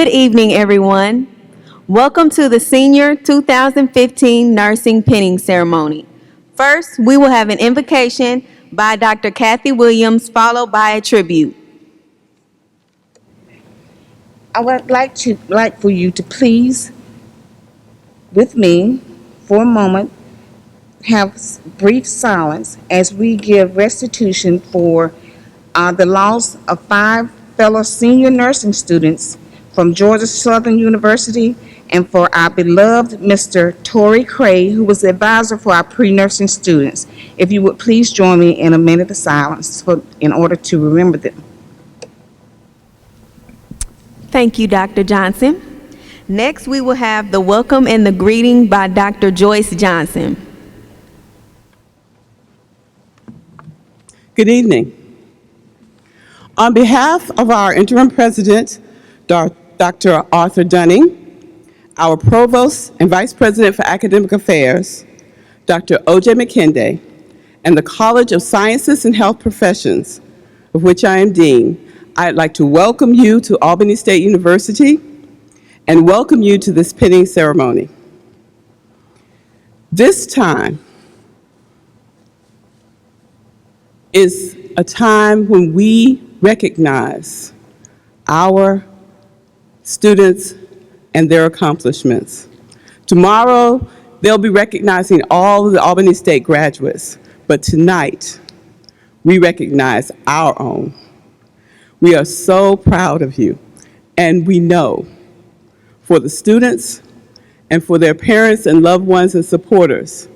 Good evening, everyone. Welcome to the Senior 2015 Nursing Pinning Ceremony. First, we will have an invocation by Dr. Kathy Williams, followed by a tribute. I would like for you to please, with me, for a moment, have brief silence as we give restitution for the loss of 5 fellow senior nursing students from Georgia Southern University, and for our beloved Mr. Torrey Cray, who was the advisor for our pre-nursing students. If you would please join me in a minute of silence in order to remember them. Thank you, Dr. Johnson. Next, we will have the welcome and the greeting by Dr. Joyce Johnson. Good evening. On behalf of our interim president, Dr. Arthur Dunning, our provost and vice president for academic affairs, Dr. O.J. McKinday, and the College of Sciences and Health Professions, of which I am dean, I'd like to welcome you to Albany State University and welcome you to this pinning ceremony. This time is a time when we recognize our students and their accomplishments. Tomorrow, they'll be recognizing all of the Albany State graduates, but tonight, we recognize our own. We are so proud of you, and we know for the students and for their parents and loved ones and supporters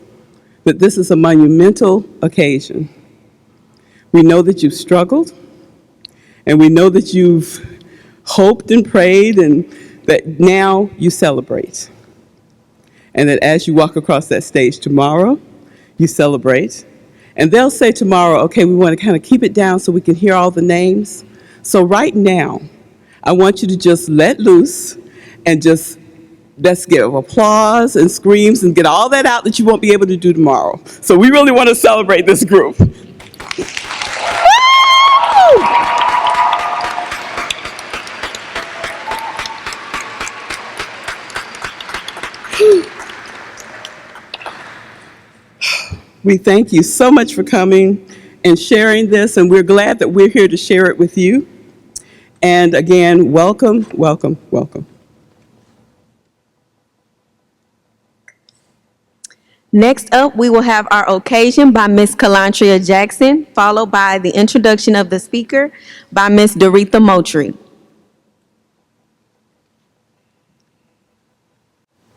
that this is a monumental occasion. We know that you've struggled, and we know that you've hoped and prayed, and that now you celebrate. And that as you walk across that stage tomorrow, you celebrate. And they'll say tomorrow, okay, we want to kind of keep it down so we can hear all the names. So right now, I want you to just let loose and just let's give applause and screams and get all that out that you won't be able to do tomorrow. So we really want to celebrate this group. We thank you so much for coming and sharing this, and we're glad that we're here to share it with you. And again, welcome, welcome, welcome. Next up, we will have our occasion by Ms. Kalantria Jackson, followed by the introduction of the speaker by Ms. Doretha Moultrie.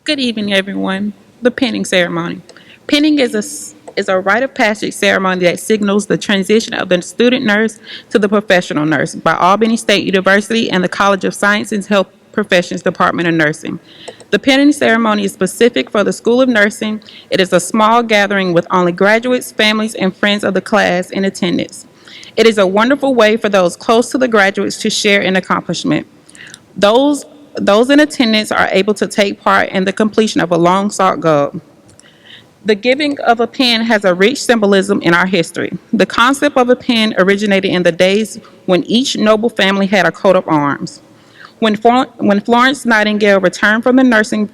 Good evening, everyone. The pinning ceremony. Pinning is a rite of passage ceremony that signals the transition of the student nurse to the professional nurse by Albany State University and the College of Sciences and Health Professions Department of Nursing. The pinning ceremony is specific for the School of Nursing. It is a small gathering with only graduates, families, and friends of the class in attendance. It is a wonderful way for those close to the graduates to share an accomplishment. Those in attendance are able to take part in the completion of a long-sought goal. The giving of a pen has a rich symbolism in our history. The concept of a pen originated in the days when each noble family had a coat of arms. When Florence Nightingale returned from nursing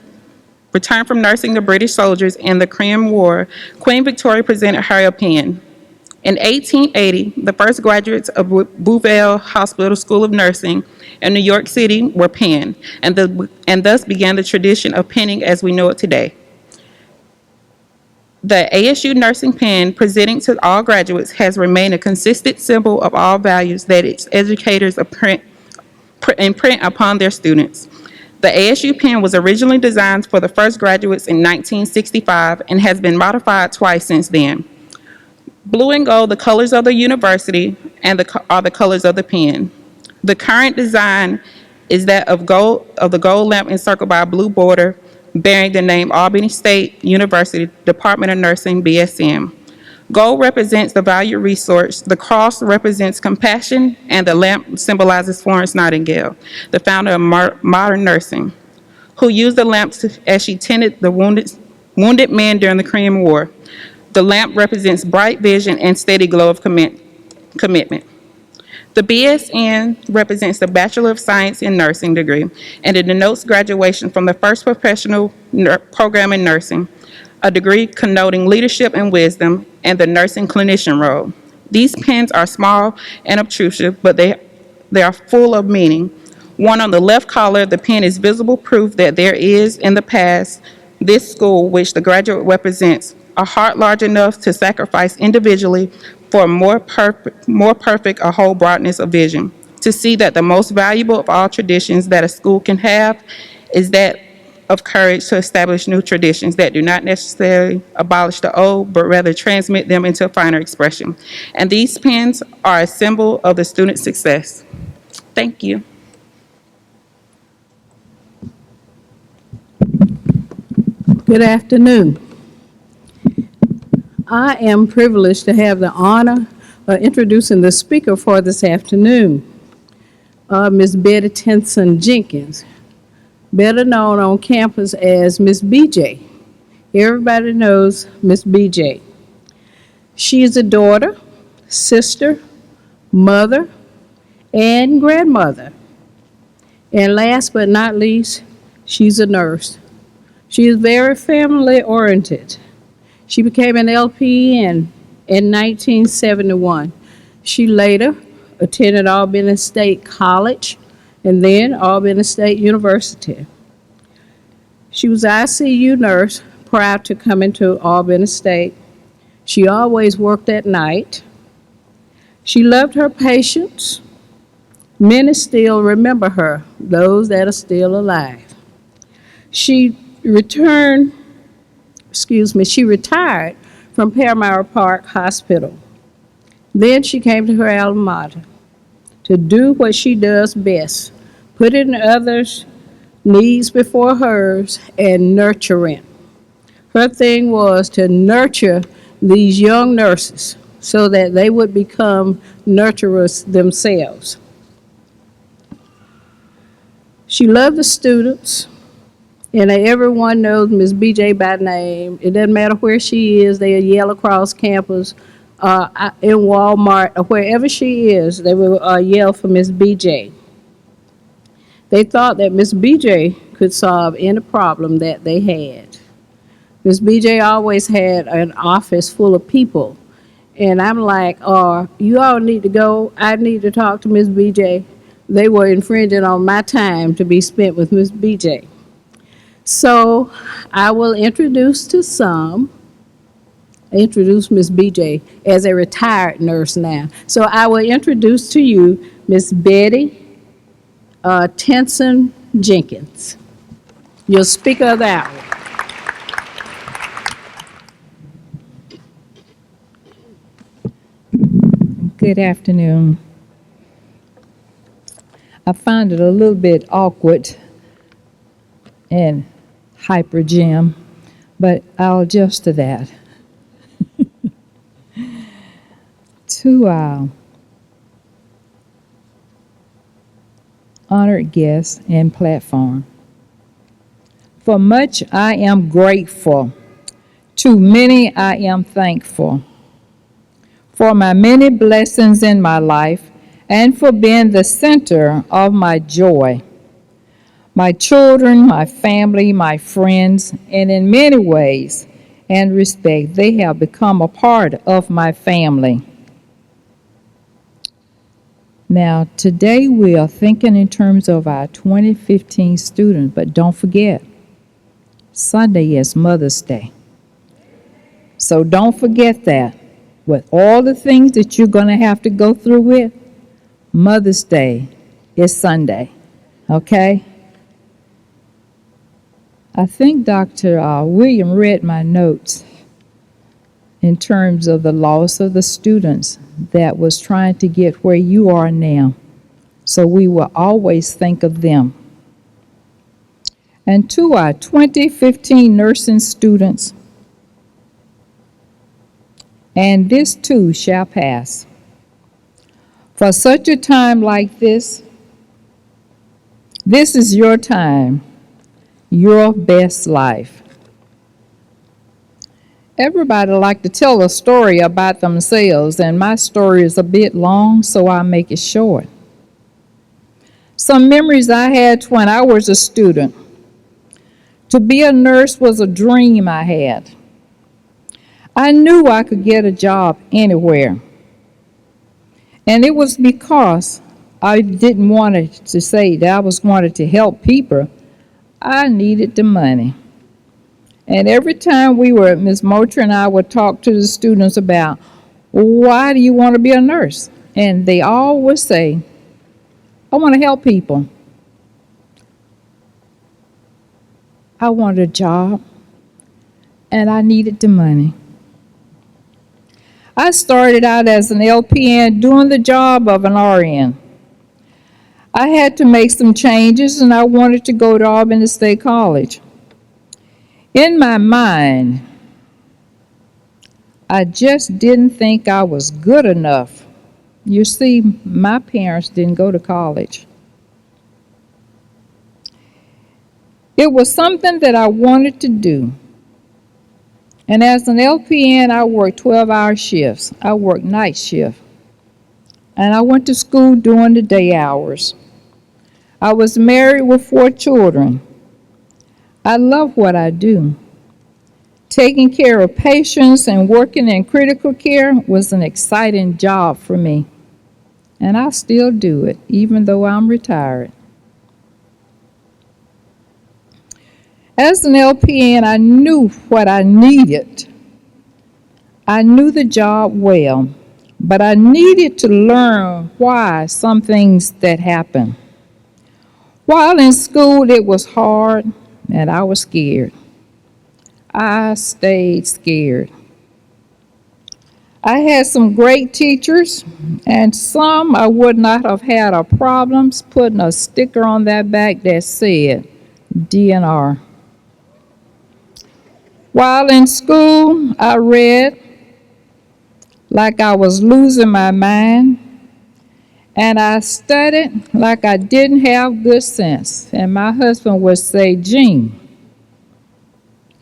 the British soldiers in the Crimean War, Queen Victoria presented her a pen. In 1880, the first graduates of Bouvelle Hospital School of Nursing in New York City were penned, and thus began the tradition of penning as we know it today. The ASU nursing pen presenting to all graduates has remained a consistent symbol of all values that its educators imprint upon their students. The ASU pen was originally designed for the first graduates in 1965 and has been modified twice since then. Blue and gold, the colors of the university, are the colors of the pen. The current design is that of the gold lamp encircled by a blue border bearing the name Albany State University Department of Nursing, BSM. Gold represents the valued resource, the cross represents compassion, and the lamp symbolizes Florence Nightingale, the founder of modern nursing, who used the lamp as she tended the wounded men during the Crimean War. The lamp represents bright vision and steady glow of commitment. The BSN represents the Bachelor of Science in Nursing degree, and it denotes graduation from the first professional program in nursing, a degree connoting leadership and wisdom, and the nursing clinician role. These pins are small and obtrusive, but they are full of meaning. One on the left collar, the pin is visible proof that there is, in the past, this school, which the graduate represents, a heart large enough to sacrifice individually for a more perfect, a whole broadness of vision. To see that the most valuable of all traditions that a school can have is that of courage to establish new traditions that do not necessarily abolish the old, but rather transmit them into a finer expression. And these pins are a symbol of the student's success. Thank you. Good afternoon. I am privileged to have the honor of introducing the speaker for this afternoon, Ms. Betty Tenson Jenkins, better known on campus as Miss BJ. Everybody knows Miss BJ. She is a daughter, sister, mother, and grandmother. And last but not least, she's a nurse. She is very family-oriented. She became an LPN in 1971. She later attended Albany State College and then Albany State University. She was an ICU nurse prior to coming to Albany State. She always worked at night. She loved her patients. Many still remember her, those that are still alive. She retired from Paramount Park Hospital. Then she came to her alma mater to do what she does best, putting others' needs before hers and nurturing. Her thing was to nurture these young nurses so that they would become nurturers themselves. She loved the students. And everyone knows Miss BJ by name. It doesn't matter where she is. They'll yell across campus, in Walmart, or wherever she is, they will yell for Miss BJ. They thought that Miss BJ could solve any problem that they had. Miss BJ always had an office full of people. And I'm like, you all need to go. I need to talk to Miss BJ. They were infringing on my time to be spent with Miss BJ. So I will introduce Miss BJ as a retired nurse now. So I will introduce to you Miss Betty Tenson Jenkins. Your speaker of the hour. Good afternoon. I find it a little bit awkward and hyper Jim, but I'll adjust to that. To our honored guests and platform, for much I am grateful, to many I am thankful, for my many blessings in my life and for being the center of my joy. My children, my family, my friends, and in many ways and respect, they have become a part of my family. Now, today we are thinking in terms of our 2015 students, but don't forget, Sunday is Mother's Day. So don't forget that. With all the things that you're going to have to go through with, Mother's Day is Sunday, okay? I think Dr. William read my notes in terms of the loss of the students that was trying to get where you are now. So we will always think of them. And to our 2015 nursing students, and this too shall pass. For such a time like this is your time, your best life. Everybody like to tell a story about themselves, and my story is a bit long, so I'll make it short. Some memories I had when I was a student. To be a nurse was a dream I had. I knew I could get a job anywhere. And it was because I didn't want to say that I was wanted to help people. I needed the money. And every time Ms. Moultrie and I would talk to the students about, why do you want to be a nurse? And they all would say, I want to help people. I wanted a job, and I needed the money. I started out as an LPN doing the job of an RN. I had to make some changes, and I wanted to go to Albany State College. In my mind, I just didn't think I was good enough. You see, my parents didn't go to college. It was something that I wanted to do. And as an LPN, I worked 12-hour shifts. I worked night shift. And I went to school during the day hours. I was married with 4 children. I love what I do. Taking care of patients and working in critical care was an exciting job for me. And I still do it, even though I'm retired. As an LPN, I knew what I needed. I knew the job well, but I needed to learn why some things that happened. While in school, it was hard, and I was scared. I stayed scared. I had some great teachers, and some I would not have had a problem putting a sticker on their back that said DNR. While in school, I read like I was losing my mind, and I studied like I didn't have good sense. And my husband would say, Jean,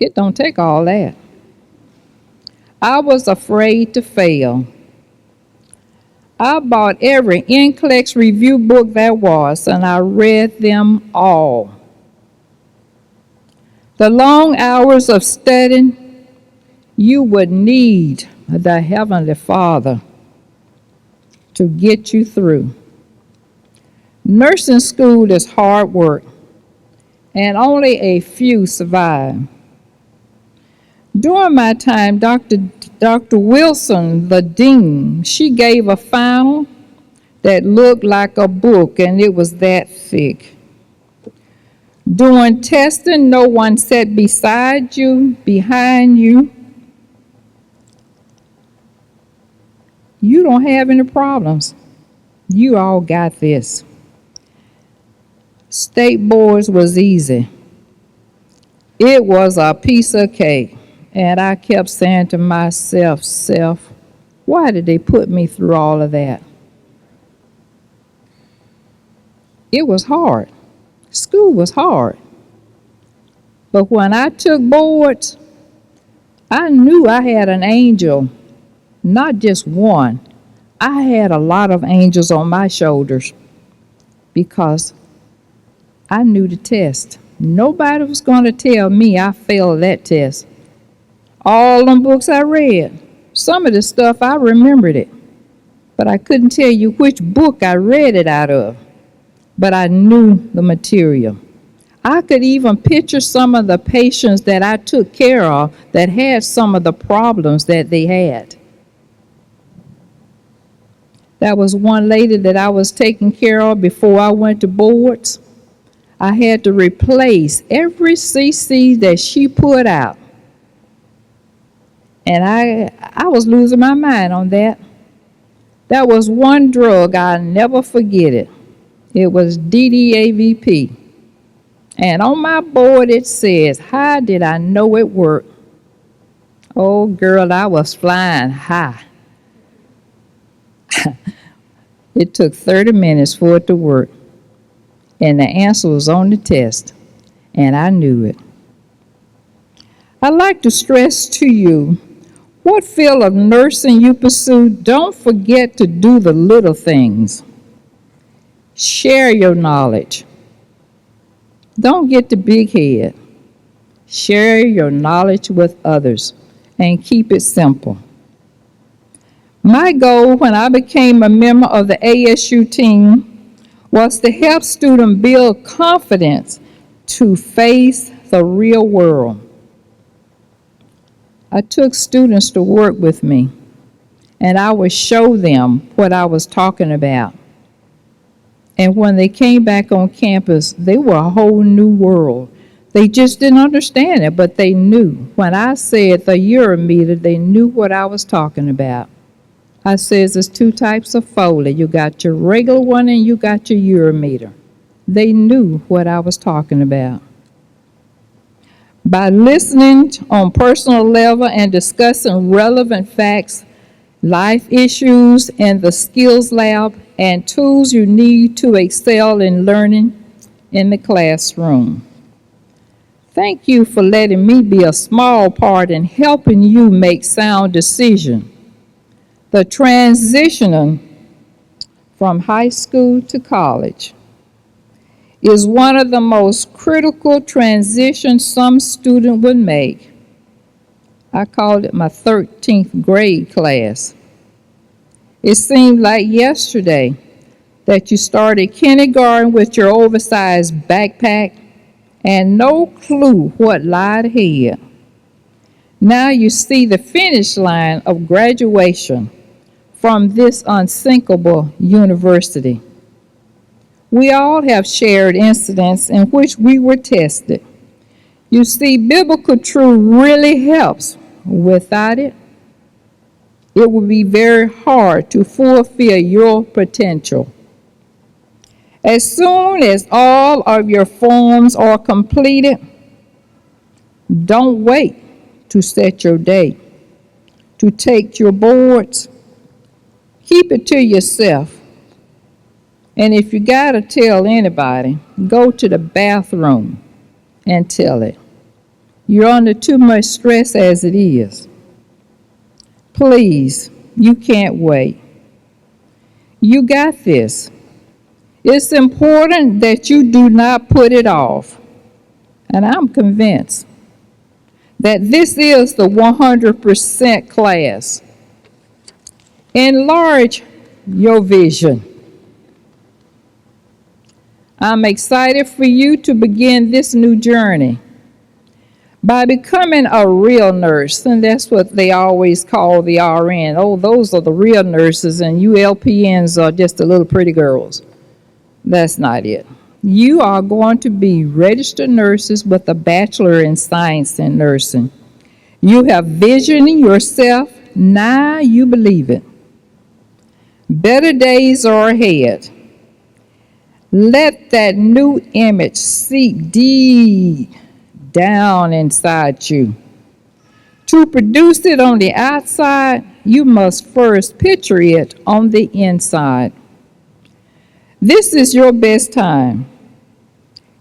it don't take all that. I was afraid to fail. I bought every NCLEX review book there was, and I read them all. The long hours of studying, you would need the Heavenly Father to get you through. Nursing school is hard work, and only a few survive. During my time, Dr. Wilson, the dean, she gave a final that looked like a book, and it was that thick. During testing, no one sat beside you, behind you. You don't have any problems. You all got this. State boards was easy. It was a piece of cake. And I kept saying to myself, why did they put me through all of that? It was hard. School was hard. But when I took boards, I knew I had an angel, not just one. I had a lot of angels on my shoulders because I knew the test. Nobody was going to tell me I failed that test. All them books I read, some of the stuff I remembered it, but I couldn't tell you which book I read it out of. But I knew the material. I could even picture some of the patients that I took care of that had some of the problems that they had. That was one lady that I was taking care of before I went to boards. I had to replace every CC that she put out. And I was losing my mind on that. That was one drug I'll never forget it. It was DDAVP. And on my board it says, how did I know it worked? Oh, girl, I was flying high. It took 30 minutes for it to work. And the answer was on the test. And I knew it. I'd like to stress to you What field of nursing you pursue, don't forget to do the little things. Share your knowledge. Don't get the big head. Share your knowledge with others and keep it simple. My goal when I became a member of the ASU team was to help students build confidence to face the real world. I took students to work with me, and I would show them what I was talking about. And when they came back on campus, they were a whole new world. They just didn't understand it, but they knew. When I said the Eurometer, they knew what I was talking about. I says there's two types of Foley. You got your regular one and you got your Eurometer. They knew what I was talking about. By listening on personal level and discussing relevant facts, life issues, and the skills lab, and tools you need to excel in learning in the classroom. Thank you for letting me be a small part in helping you make sound decisions. The transitioning from high school to college is one of the most critical transitions some student would make. I called it my 13th grade class. It seemed like yesterday that you started kindergarten with your oversized backpack and no clue what lied ahead. Now you see the finish line of graduation from this unsinkable university. We all have shared incidents in which we were tested. You see, biblical truth really helps. Without it, it would be very hard to fulfill your potential. As soon as all of your forms are completed, don't wait to set your date, to take your boards. Keep it to yourself. And if you gotta tell anybody, go to the bathroom and tell it. You're under too much stress as it is. Please, you can't wait. You got this. It's important that you do not put it off. And I'm convinced that this is the 100% class. Enlarge your vision. I'm excited for you to begin this new journey by becoming a real nurse, and that's what they always call the RN. Oh, those are the real nurses, and you LPNs are just the little pretty girls. That's not it. You are going to be registered nurses with a bachelor in science in nursing. You have vision in yourself. Now you believe it. Better days are ahead. Let that new image seep deep down inside you. To produce it on the outside, you must first picture it on the inside. This is your best time.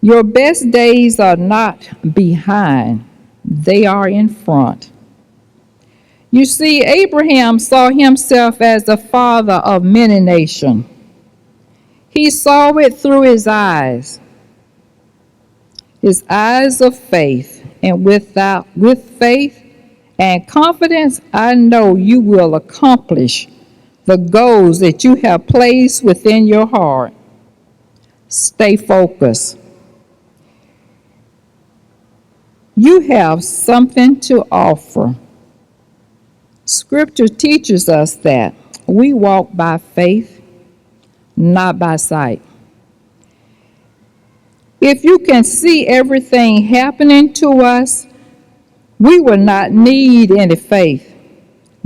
Your best days are not behind, they are in front. You see, Abraham saw himself as the father of many nations. He saw it through his eyes of faith. And with faith and confidence, I know you will accomplish the goals that you have placed within your heart. Stay focused. You have something to offer. Scripture teaches us that we walk by faith, not by sight. If you can see everything happening to us, we will not need any faith.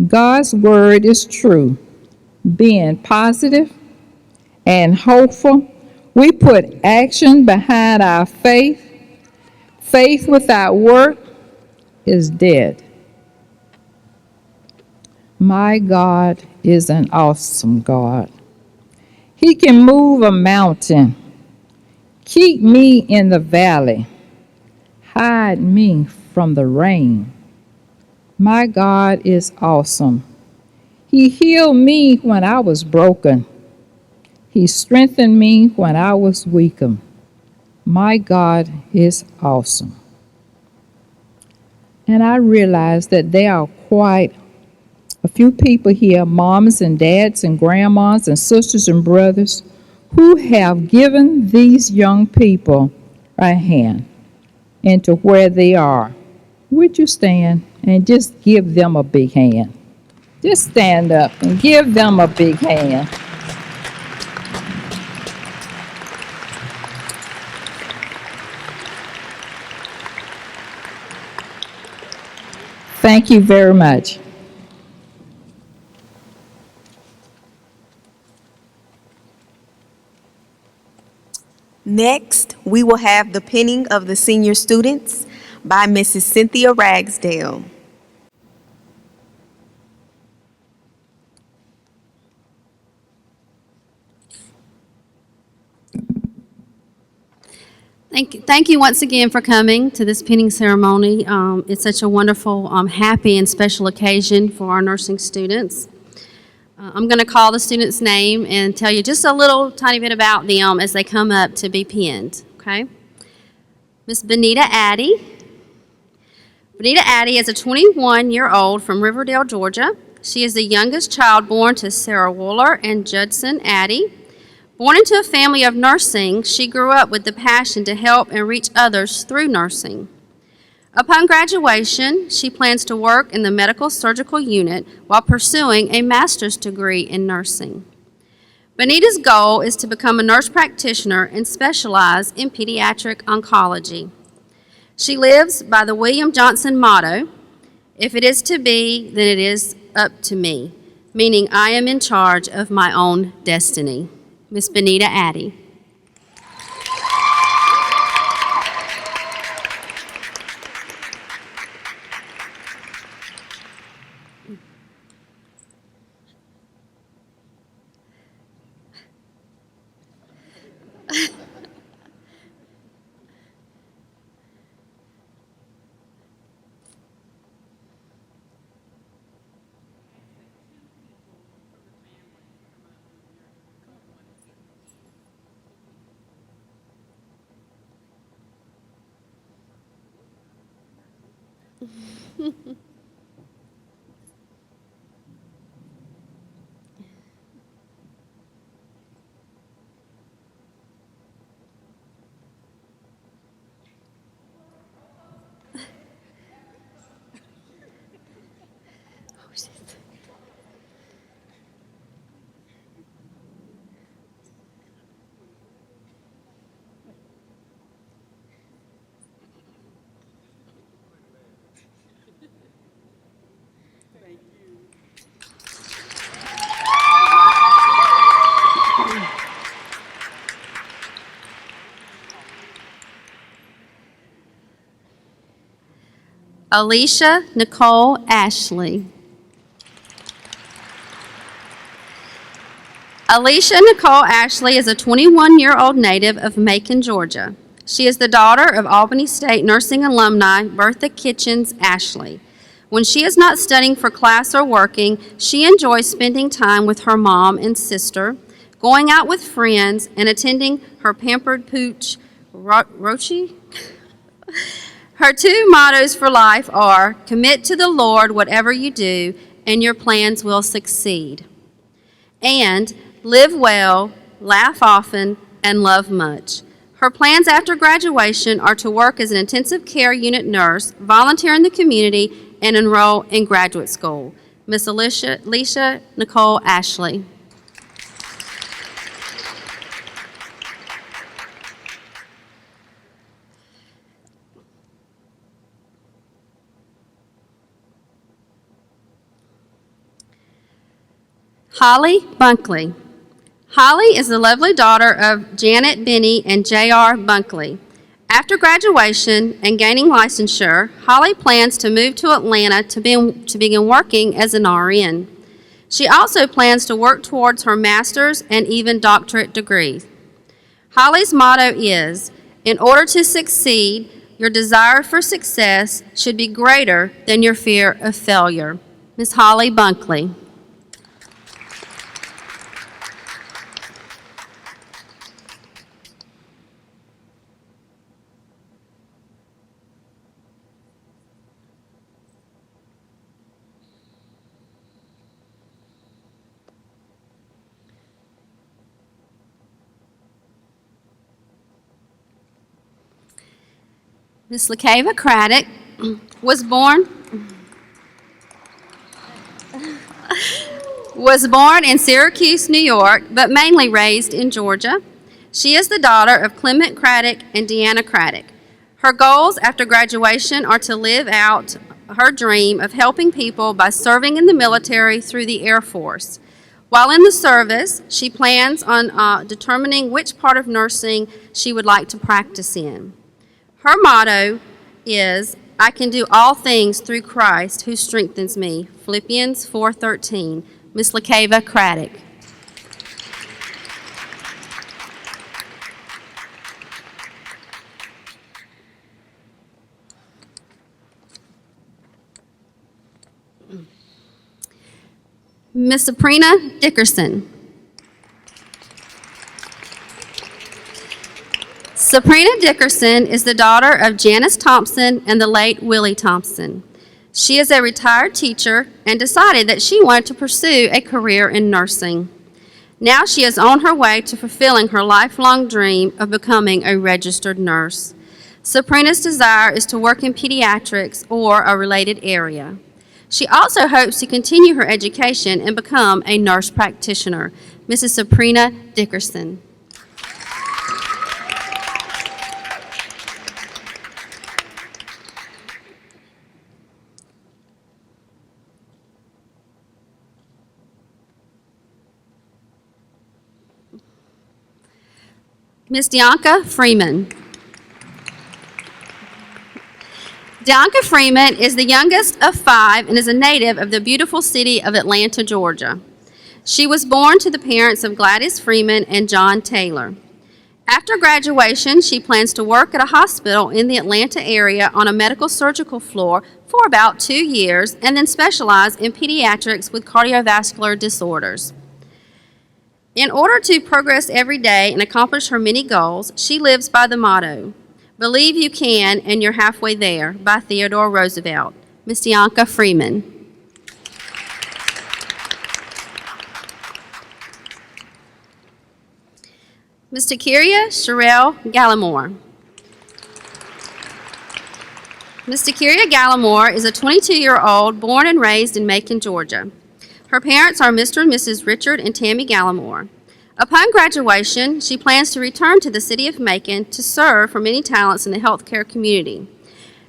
God's word is true. Being positive and hopeful, we put action behind our faith. Faith without work is dead. My God is an awesome God. He can move a mountain. Keep me in the valley. Hide me from the rain. My God is awesome. He healed me when I was broken. He strengthened me when I was weakened. My God is awesome. And I realize that there are quite a few people here, moms and dads and grandmas and sisters and brothers, who have given these young people a hand into where they are. Would you stand and just give them a big hand? Just stand up and give them a big hand. Thank you very much. Next, we will have the pinning of the senior students by Mrs. Cynthia Ragsdale. Thank you once again for coming to this pinning ceremony. It's such a wonderful, happy, and special occasion for our nursing students. I'm going to call the student's name and tell you just a little tiny bit about them as they come up to be pinned, okay? Miss Benita Addy. Benita Addy is a 21-year-old from Riverdale, Georgia. She is the youngest child born to Sarah Wooler and Judson Addy. Born into a family of nursing, she grew up with the passion to help and reach others through nursing. Upon graduation, she plans to work in the medical surgical unit while pursuing a master's degree in nursing. Benita's goal is to become a nurse practitioner and specialize in pediatric oncology. She lives by the William Johnson motto, "If it is to be, then it is up to me," meaning I am in charge of my own destiny. Miss Benita Addy. Alicia Nicole Ashley. Alicia Nicole Ashley is a 21-year-old native of Macon, Georgia. She is the daughter of Albany State nursing alumni Bertha Kitchens Ashley. When she is not studying for class or working, she enjoys spending time with her mom and sister, going out with friends, and attending her pampered pooch, Rochi. Her two mottos for life are, commit to the Lord whatever you do, and your plans will succeed. And live well, laugh often, and love much. Her plans after graduation are to work as an intensive care unit nurse, volunteer in the community, and enroll in graduate school. Miss Alicia Nicole Ashley. Holly Bunkley. Holly is the lovely daughter of Janet Benny and J.R. Bunkley. After graduation and gaining licensure, Holly plans to move to Atlanta to begin working as an RN. She also plans to work towards her master's and even doctorate degree. Holly's motto is, in order to succeed, Your desire for success should be greater than your fear of failure. Ms. Holly Bunkley. Ms. LaCava Craddock was born in Syracuse, New York, but mainly raised in Georgia. She is the daughter of Clement Craddock and Deanna Craddock. Her goals after graduation are to live out her dream of helping people by serving in the military through the Air Force. While in the service, she plans on determining which part of nursing she would like to practice in. Her motto is, "I can do all things through Christ who strengthens me," Philippians 4:13. Ms. LaCava Craddock. Ms. Sabrina Dickerson. Sabrina Dickerson is the daughter of Janice Thompson and the late Willie Thompson. She is a retired teacher and decided that she wanted to pursue a career in nursing. Now she is on her way to fulfilling her lifelong dream of becoming a registered nurse. Sabrina's desire is to work in pediatrics or a related area. She also hopes to continue her education and become a nurse practitioner. Mrs. Sabrina Dickerson. Ms. Dianca Freeman. Dianca Freeman is the youngest of 5 and is a native of the beautiful city of Atlanta, Georgia. She was born to the parents of Gladys Freeman and John Taylor. After graduation, she plans to work at a hospital in the Atlanta area on a medical surgical floor for about 2 years and then specialize in pediatrics with cardiovascular disorders. In order to progress every day and accomplish her many goals, she lives by the motto, "Believe you can and you're halfway there," by Theodore Roosevelt. Ms. Dianca Freeman. Ms. Takiria Sherelle Gallimore. Ms. Takiria Gallimore is a 22-year-old born and raised in Macon, Georgia. Her parents are Mr. and Mrs. Richard and Tammy Gallimore. Upon graduation, she plans to return to the city of Macon to serve her many talents in the healthcare community.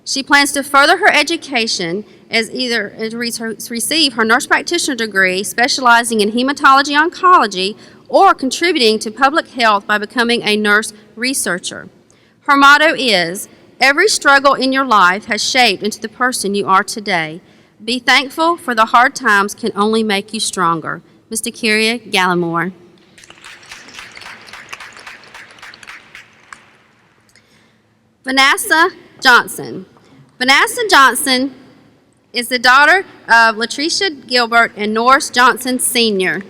She plans to further her education as either receive her nurse practitioner degree specializing in hematology oncology or contributing to public health by becoming a nurse researcher. Her motto is, "Every struggle in your life has shaped into the person you are today. Be thankful, for the hard times can only make you stronger." Ms. Takiria Gallimore. Vanessa Johnson. Vanessa Johnson is the daughter of Latricia Gilbert and Norris Johnson Sr.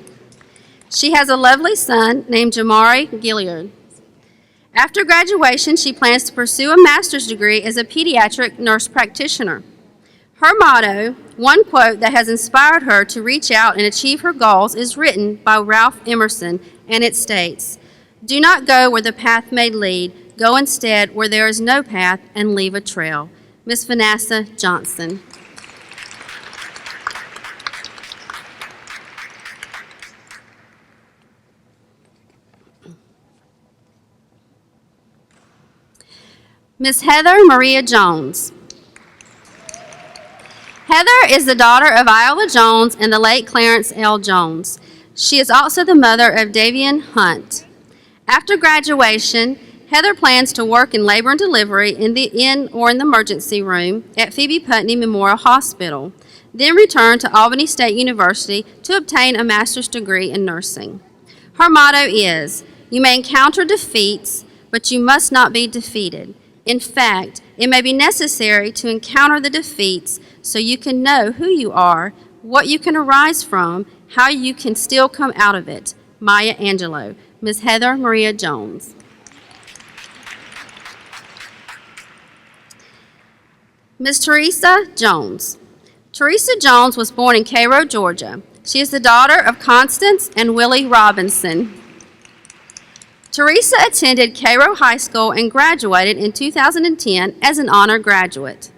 She has a lovely son named Jamari Gilliard. After graduation, she plans to pursue a master's degree as a pediatric nurse practitioner. Her motto, one quote that has inspired her to reach out and achieve her goals, is written by Ralph Emerson, and it states, "Do not go where the path may lead. Go instead where there is no path and leave a trail." Miss Vanessa Johnson. Miss Heather Maria Jones. Heather is the daughter of Iola Jones and the late Clarence L. Jones. She is also the mother of Davian Hunt. After graduation, Heather plans to work in labor and delivery in the emergency room at Phoebe Putney Memorial Hospital, then return to Albany State University to obtain a master's degree in nursing. Her motto is, "You may encounter defeats, but you must not be defeated. In fact, It may be necessary to encounter the defeats so you can know who you are, what you can arise from, how you can still come out of it. Maya Angelou. Ms. Heather Maria Jones. Ms. Teresa Jones. Teresa Jones was born in Cairo, Georgia. She is the daughter of Constance and Willie Robinson. Teresa attended Cairo High School and graduated in 2010 as an honor graduate.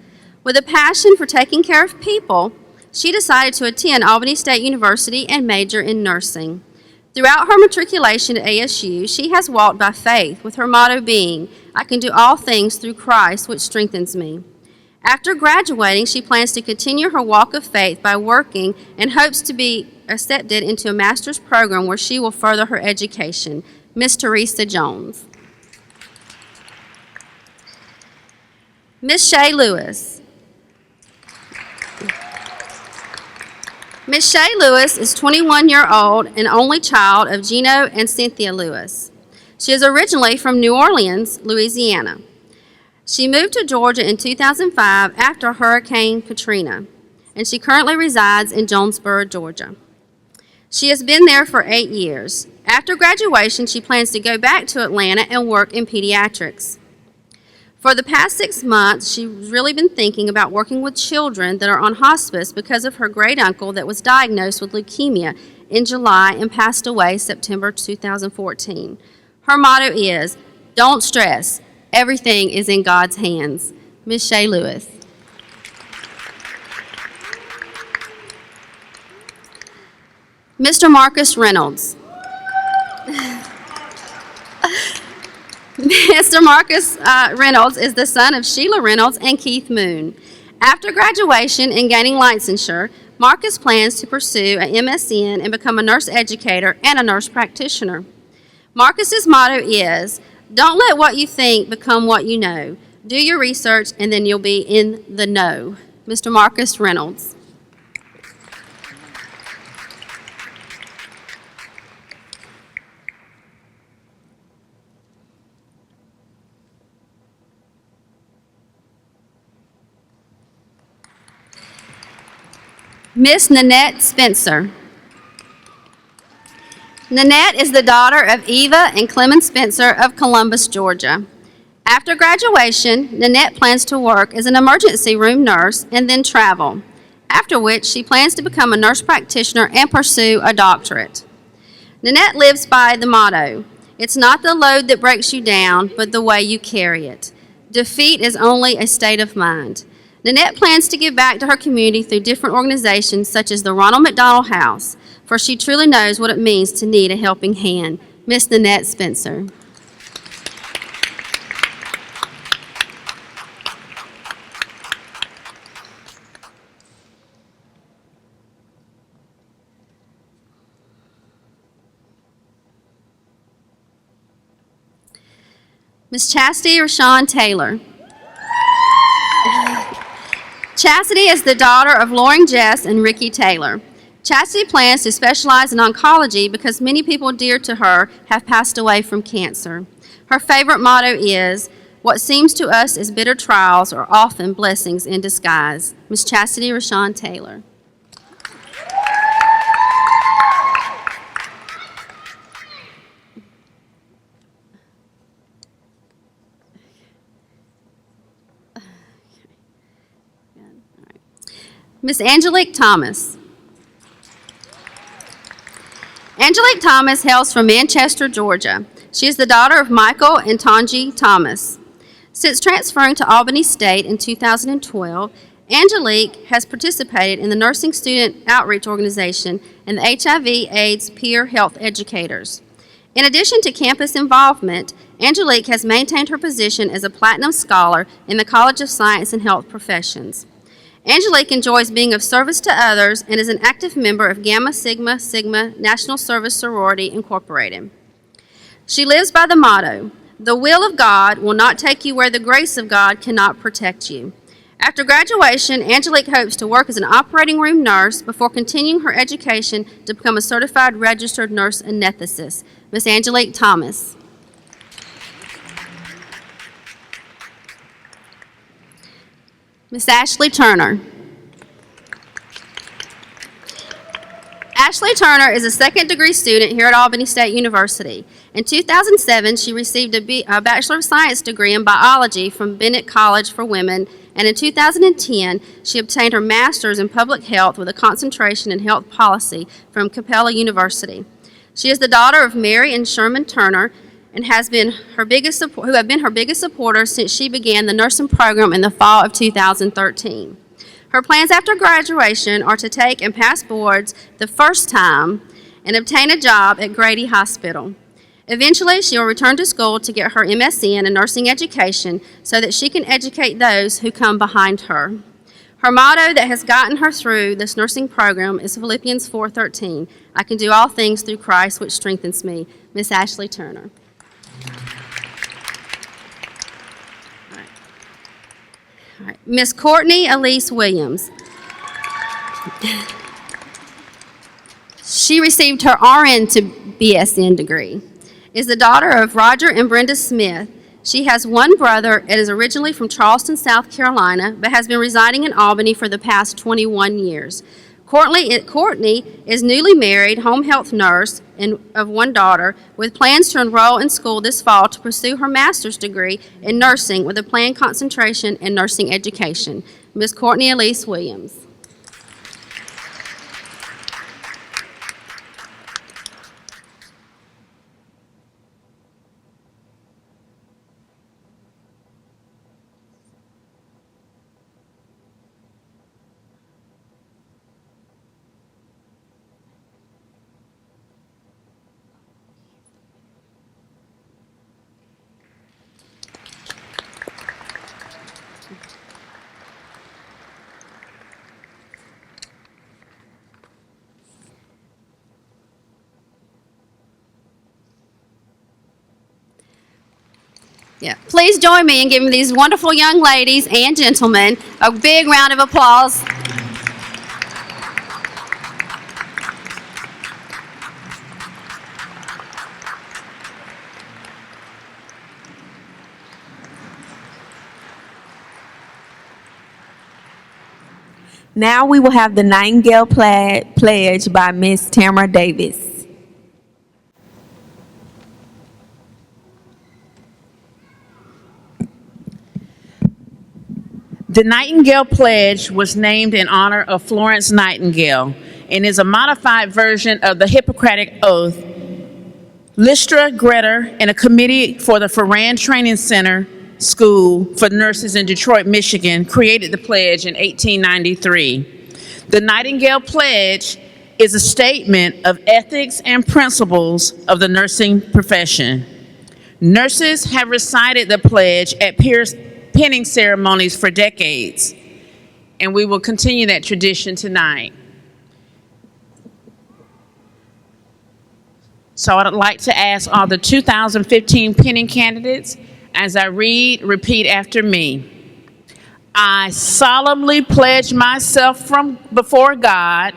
With a passion for taking care of people, she decided to attend Albany State University and major in nursing. Throughout her matriculation at ASU, she has walked by faith, with her motto being, "I can do all things through Christ, which strengthens me." After graduating, she plans to continue her walk of faith by working and hopes to be accepted into a master's program where she will further her education. Miss Teresa Jones. Miss Shay Lewis. Miss Shay Lewis is 21-year-old and only child of Gino and Cynthia Lewis. She is originally from New Orleans, Louisiana. She moved to Georgia in 2005 after Hurricane Katrina, and she currently resides in Jonesboro, Georgia. She has been there for 8 years. After graduation, she plans to go back to Atlanta and work in pediatrics. For the past 6 months, she's really been thinking about working with children that are on hospice because of her great uncle that was diagnosed with leukemia in July and passed away September 2014. Her motto is, "Don't stress. Everything is in God's hands." Ms. Shay Lewis. Mr. Marcus Reynolds. Mr. Marcus Reynolds is the son of Sheila Reynolds and Keith Moon. After graduation and gaining licensure, Marcus plans to pursue an MSN and become a nurse educator and a nurse practitioner. Marcus's motto is, "Don't let what you think become what you know. Do your research and then you'll be in the know." Mr. Marcus Reynolds. Miss Nanette Spencer. Nanette is the daughter of Eva and Clement Spencer of Columbus, Georgia. After graduation, Nanette plans to work as an emergency room nurse and then travel, after which she plans to become a nurse practitioner and pursue a doctorate. Nanette lives by the motto, "It's not the load that breaks you down, but the way you carry it. Defeat is only a state of mind." Nanette plans to give back to her community through different organizations such as the Ronald McDonald House, for she truly knows what it means to need a helping hand. Miss Nanette Spencer. Miss Chastity Rashawn Taylor. Chastity is the daughter of Lauren Jess and Ricky Taylor. Chastity plans to specialize in oncology because many people dear to her have passed away from cancer. Her favorite motto is, "What seems to us as bitter trials are often blessings in disguise." Miss Chastity Rashawn Taylor. Miss Angelique Thomas. Angelique Thomas hails from Manchester, Georgia. She is the daughter of Michael and Tanji Thomas. Since transferring to Albany State in 2012, Angelique has participated in the Nursing Student Outreach Organization and the HIV/AIDS Peer Health Educators. In addition to campus involvement, Angelique has maintained her position as a Platinum Scholar in the College of Science and Health Professions. Angelique enjoys being of service to others and is an active member of Gamma Sigma Sigma National Service Sorority, Incorporated. She lives by the motto, "The will of God will not take you where the grace of God cannot protect you." After graduation, Angelique hopes to work as an operating room nurse before continuing her education to become a certified registered nurse anesthetist. Miss Angelique Thomas. Miss Ashley Turner. Ashley Turner is a second-degree student here at Albany State University. In 2007, she received a Bachelor of Science degree in biology from Bennett College for Women, and in 2010, she obtained her master's in public health with a concentration in health policy from Capella University. She is the daughter of Mary and Sherman Turner and who have been her biggest supporters since she began the nursing program in the fall of 2013. Her plans after graduation are to take and pass boards the first time and obtain a job at Grady Hospital. Eventually, she will return to school to get her MSN in nursing education so that she can educate those who come behind her. Her motto that has gotten her through this nursing program is Philippians 4:13. I can do all things through Christ, which strengthens me. Miss Ashley Turner. All right. Miss Courtney Elise Williams. She received her RN to BSN degree. Is the daughter of Roger and Brenda Smith. She has one brother and is originally from Charleston, South Carolina, but has been residing in Albany for the past 21 years. Courtney is newly married, home health nurse, and of one daughter, with plans to enroll in school this fall to pursue her master's degree in nursing with a planned concentration in nursing education. Ms. Courtney Elise Williams. Yeah. Please join me in giving these wonderful young ladies and gentlemen a big round of applause. Now we will have the Nightingale Pledge by Miss Tamara Davis. The Nightingale Pledge was named in honor of Florence Nightingale and is a modified version of the Hippocratic Oath. Lystra Greter and a committee for the Ferran Training Center School for Nurses in Detroit, Michigan, created the pledge in 1893. The Nightingale Pledge is a statement of ethics and principles of the nursing profession. Nurses have recited the pledge at pinning ceremonies for decades, and we will continue that tradition tonight. So I'd like to ask all the 2015 pinning candidates, as I repeat after me. I solemnly pledge myself before God.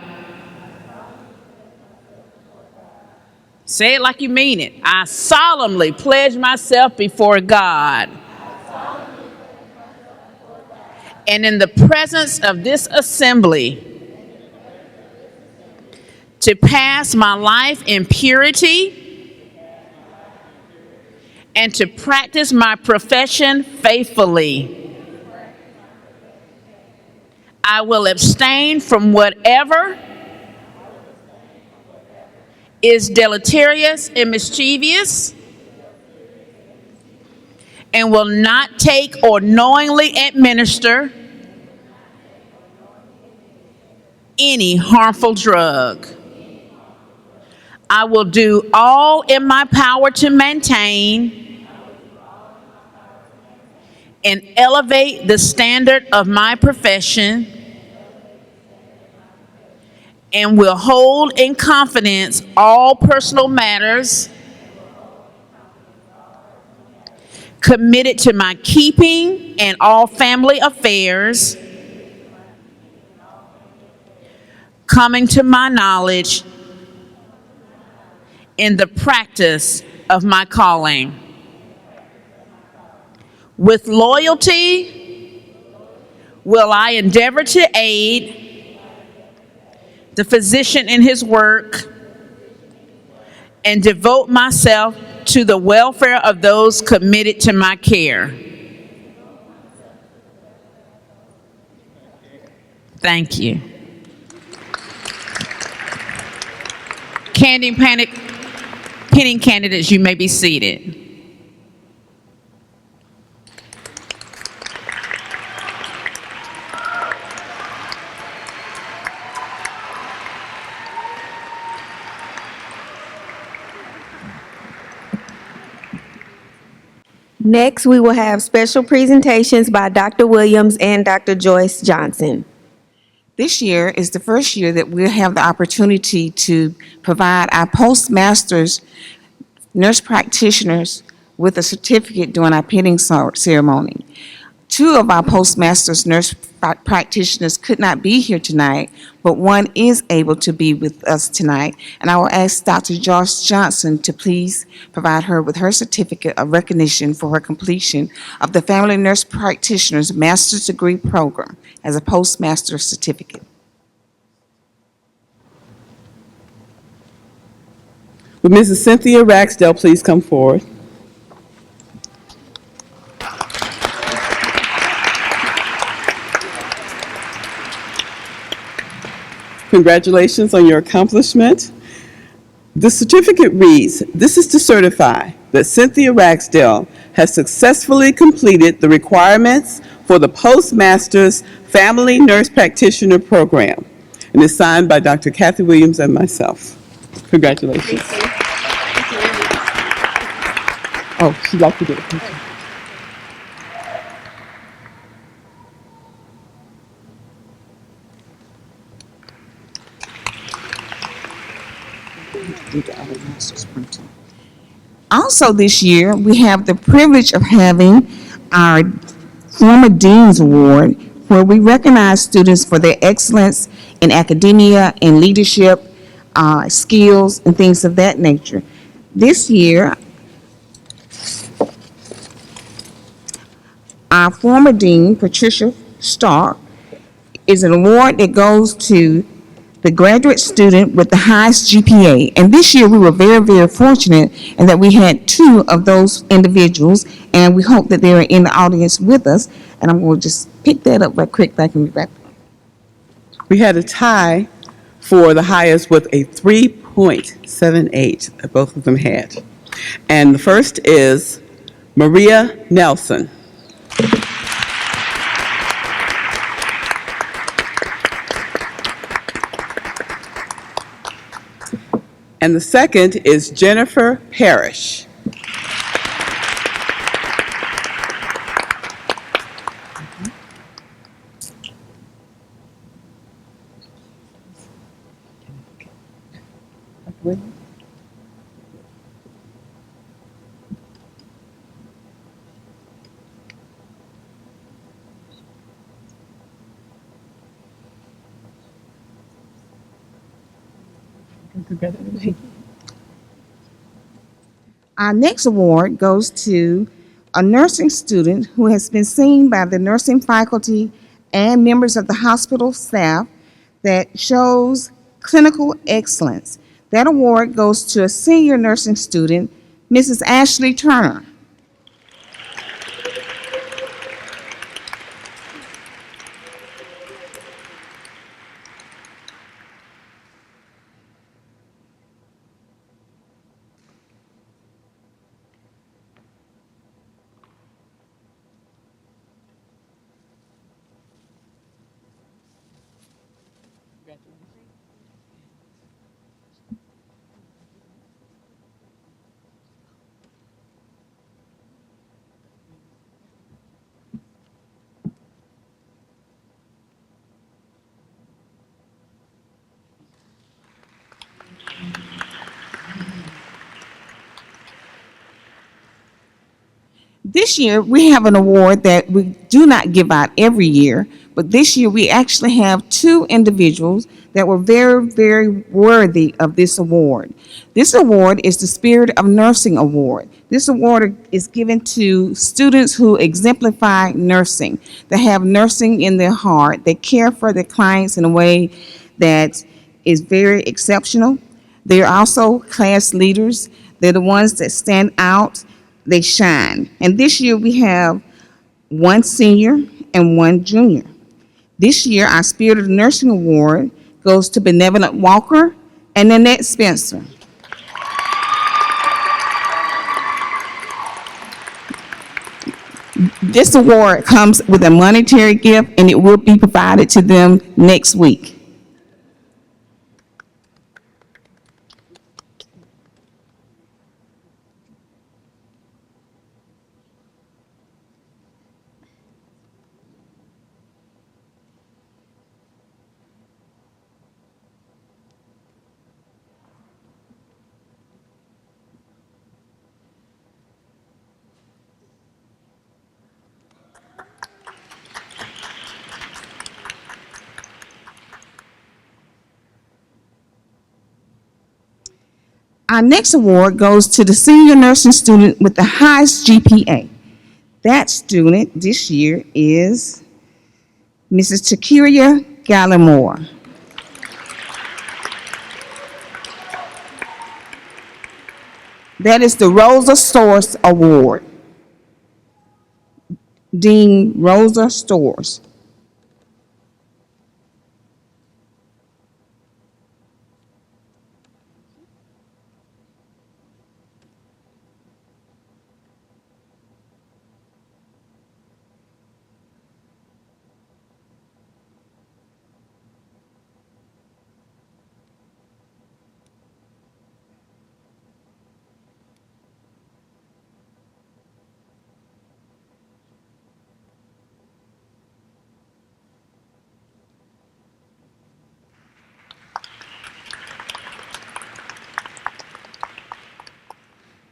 Say it like you mean it. I solemnly pledge myself before God and in the presence of this assembly to pass my life in purity and to practice my profession faithfully. I will abstain from whatever is deleterious and mischievous, and will not take or knowingly administer any harmful drug. I will do all in my power to maintain and elevate the standard of my profession, and will hold in confidence all personal matters committed to my keeping and all family affairs coming to my knowledge in the practice of my calling. With loyalty, will I endeavor to aid the physician in his work and devote myself to the welfare of those committed to my care. Thank you. Pinning candidates, you may be seated. Next, we will have special presentations by Dr. Williams and Dr. Joyce Johnson. This year is the first year that we'll have the opportunity to provide our postmasters, nurse practitioners, with a certificate during our pinning ceremony. Two of our postmasters nurse practitioners could not be here tonight, but one is able to be with us tonight. And I will ask Dr. Joyce Johnson to please provide her with her certificate of recognition for her completion of the Family Nurse Practitioner's Master's Degree Program as a postmaster certificate. Would Mrs. Cynthia Ragsdale please come forward? Congratulations on your accomplishment. The certificate reads, "This is to certify that Cynthia Ragsdale has successfully completed the requirements for the Postmaster's Family Nurse Practitioner Program," and is signed by Dr. Kathy Williams and myself. Congratulations. Oh, she'd like to do it. Also this year, we have the privilege of having our former Dean's Award, where we recognize students for their excellence in academia and leadership, skills, and things of that nature. This year, our former Dean, Patricia Stark, is an award that goes to the graduate student with the highest GPA. And this year, we were very, very fortunate in that we had two of those individuals, and we hope that they are in the audience with us. And I'm going to just pick that up right quick. I can be back. We had a tie for the highest with a 3.78 that both of them had. And the first is Maria Nelson. And the second is Jennifer Parrish. Our next award goes to a nursing student who has been seen by the nursing faculty and members of the hospital staff that shows clinical excellence. That award goes to a senior nursing student, Mrs. Ashley Turner. This year, we have an award that we do not give out every year, but this year we actually have two individuals that were very, very worthy of this award. This award is the Spirit of Nursing Award. This award is given to students who exemplify nursing, that have nursing in their heart, they care for their clients in a way that is very exceptional. They're also class leaders. They're the ones that stand out, they shine. And this year we have one senior and one junior. This year, our Spirit of Nursing Award goes to Benevolent Walker and Nanette Spencer. This award comes with a monetary gift, and it will be provided to them next week. Our next award goes to the senior nursing student with the highest GPA. That student this year is Mrs. Takiria Gallimore. That is the Rosa Stores Award. Dean Rosa Stores.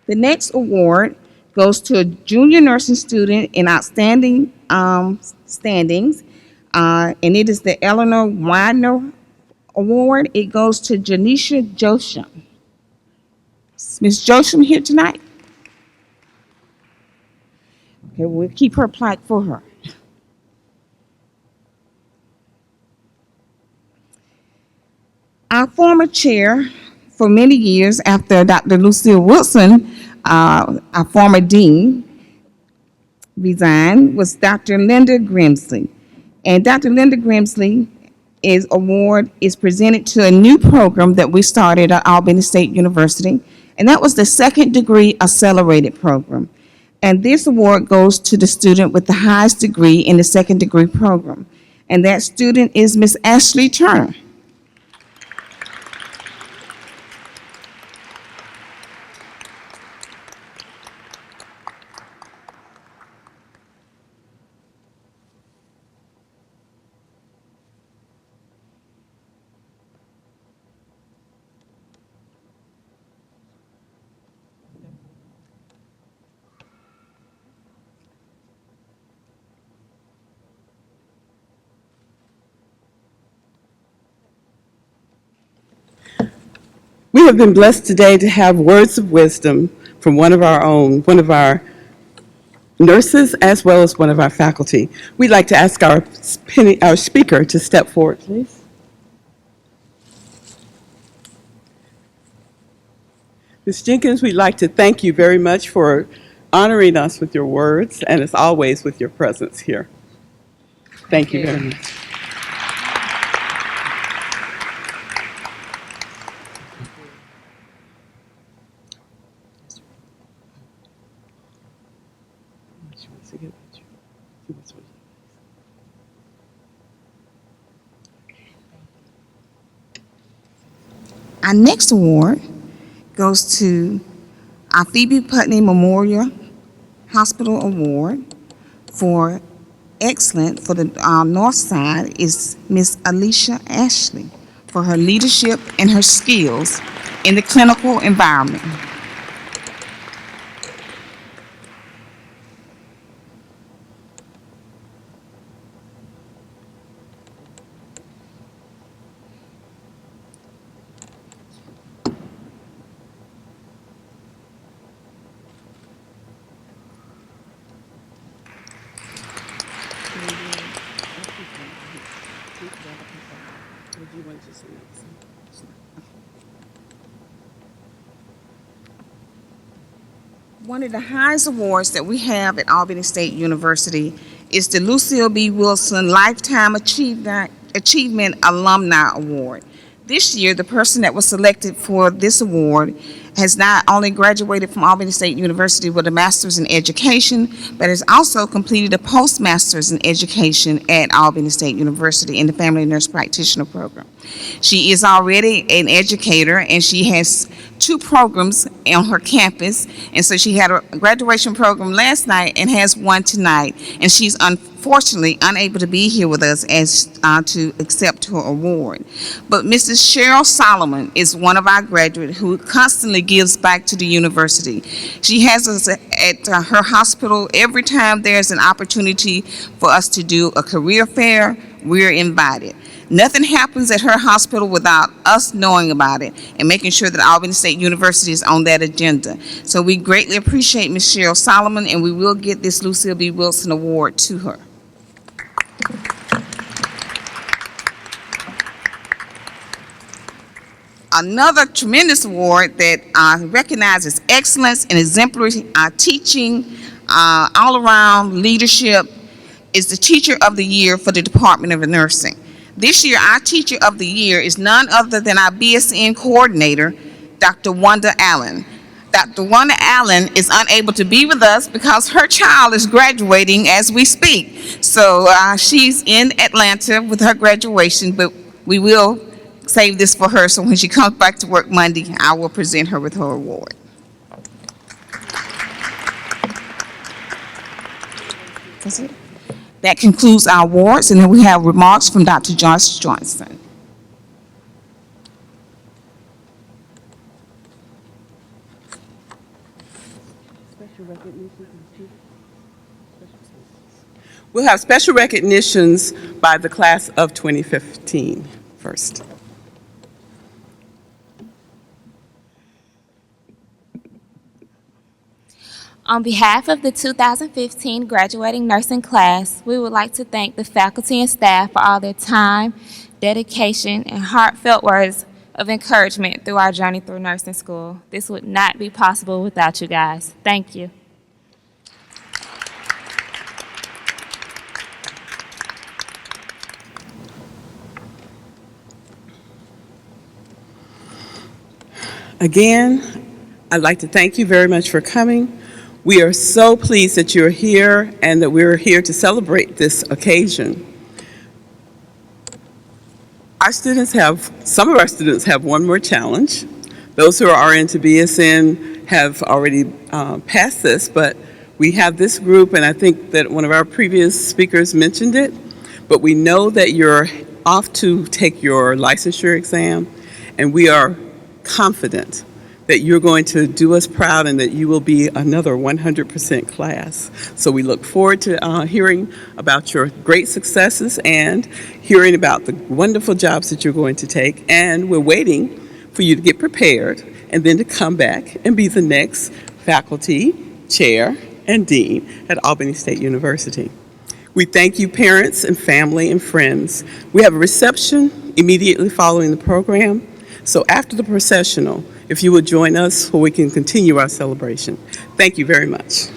The next award goes to a junior nursing student in outstanding standings, and it is the Eleanor Widener Award. It goes to Janisha Josham. Is Ms. Josham here tonight? Okay, we'll keep her plaque for her. Our former chair for many years after Dr. Lucille Wilson, our former dean, resigned, was Dr. Linda Grimsley. And Dr. Linda Grimsley award is presented to a new program that we started at Albany State University, and that was the second degree accelerated program. And this award goes to the student with the highest degree in the second degree program. And that student is Miss Ashley Turner. We have been blessed today to have words of wisdom from one of our nurses, as well as one of our faculty. We'd like to ask our speaker to step forward, please. Ms. Jenkins, we'd like to thank you very much for honoring us with your words and, as always, with your presence here. Thank you very much. Our next award goes to our Phoebe Putney Memorial Hospital Award for excellent for the North Side is Miss Alicia Ashley for her leadership and her skills in the clinical environment. One of the highest awards that we have at Albany State University is the Lucille B. Wilson Lifetime Achievement Alumni Award. This year, the person that was selected for this award has not only graduated from Albany State University with a master's in education, but has also completed a postmaster's in education at Albany State University in the Family Nurse Practitioner program. She is already an educator, and she has 2 programs on her campus, and so she had a graduation program last night and has one tonight, and she's unfortunately unable to be here with us as to accept her award. But Mrs. Cheryl Solomon is one of our graduates who constantly gives back to the university. She has us at her hospital every time there's an opportunity for us to do a career fair. We're invited. Nothing happens at her hospital without us knowing about it and making sure that Albany State University is on that agenda. So we greatly appreciate Ms. Cheryl Solomon, and we will get this Lucille B. Wilson Award to her. Another tremendous award that recognizes excellence and exemplary teaching, all-around leadership, is the Teacher of the Year for the Department of Nursing. This year, our Teacher of the Year is none other than our BSN coordinator, Dr. Wanda Allen. Dr. Wanda Allen is unable to be with us because her child is graduating as we speak. So she's in Atlanta with her graduation, but we will save this for her, so when she comes back to work Monday, I will present her with her award. That's it. That concludes our awards, and then we have remarks from Dr. Joyce Johnson. We'll have special recognitions by the class of 2015 first. On behalf of the 2015 graduating nursing class, we would like to thank the faculty and staff for all their time, dedication, and heartfelt words of encouragement through our journey through nursing school. This would not be possible without you guys. Thank you. Again, I'd like to thank you very much for coming. We are so pleased that you're here and that we're here to celebrate this occasion. Some of our students have one more challenge. Those who are RN to BSN have already passed this, but we have this group, and I think that one of our previous speakers mentioned it, but we know that you're off to take your licensure exam, and we are confident that you're going to do us proud and that you will be another 100% class. So we look forward to hearing about your great successes and hearing about the wonderful jobs that you're going to take. And we're waiting for you to get prepared and then to come back and be the next faculty, chair, and dean at Albany State University. We thank you, parents and family and friends. We have a reception immediately following the program. So after the processional, if you would join us so we can continue our celebration. Thank you very much.